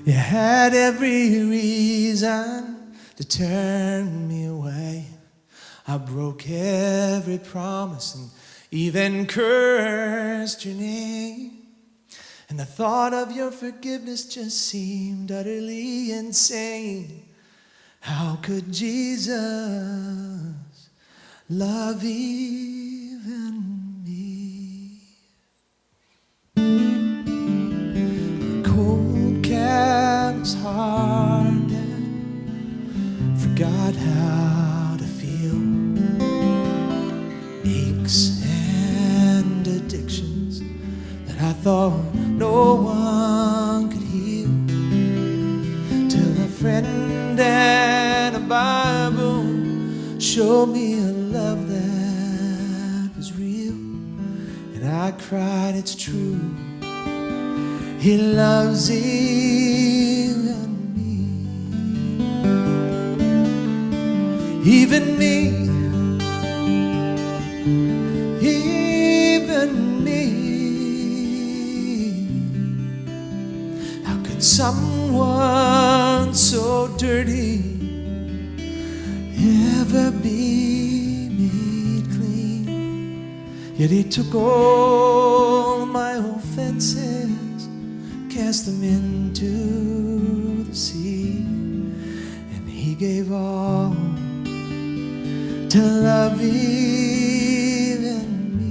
You had every reason to turn me away. I broke every promise and even cursed your name. And the thought of your forgiveness just seemed utterly insane. How could Jesus love even me? The cold, careless hearted forgot how to feel. Aches and addictions that I thought no one could heal, till a friend and a Bible showed me a love that was real. And I cried, it's true, He loves even me. Even me. Even me. How could someone so dirty ever be made clean? Yet He took all my offenses, cast them into the sea, and He gave all to love even me.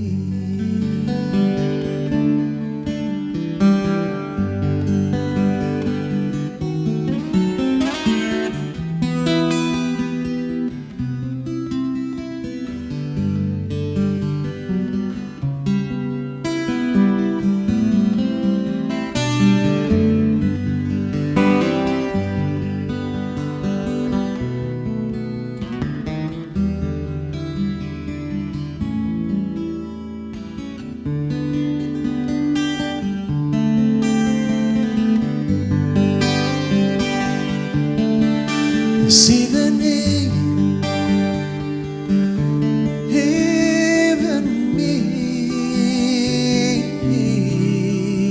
Yes, even me.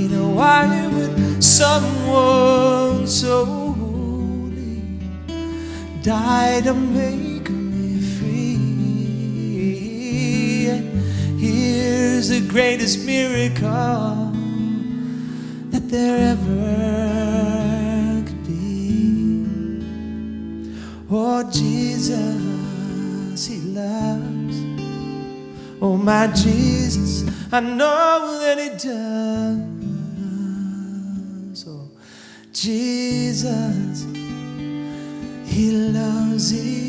Now why would someone so holy die to make me free? Here's the greatest miracle that there ever could be. Oh, Jesus, He loves. Oh, my Jesus, I know that He does. Oh, Jesus, He loves you.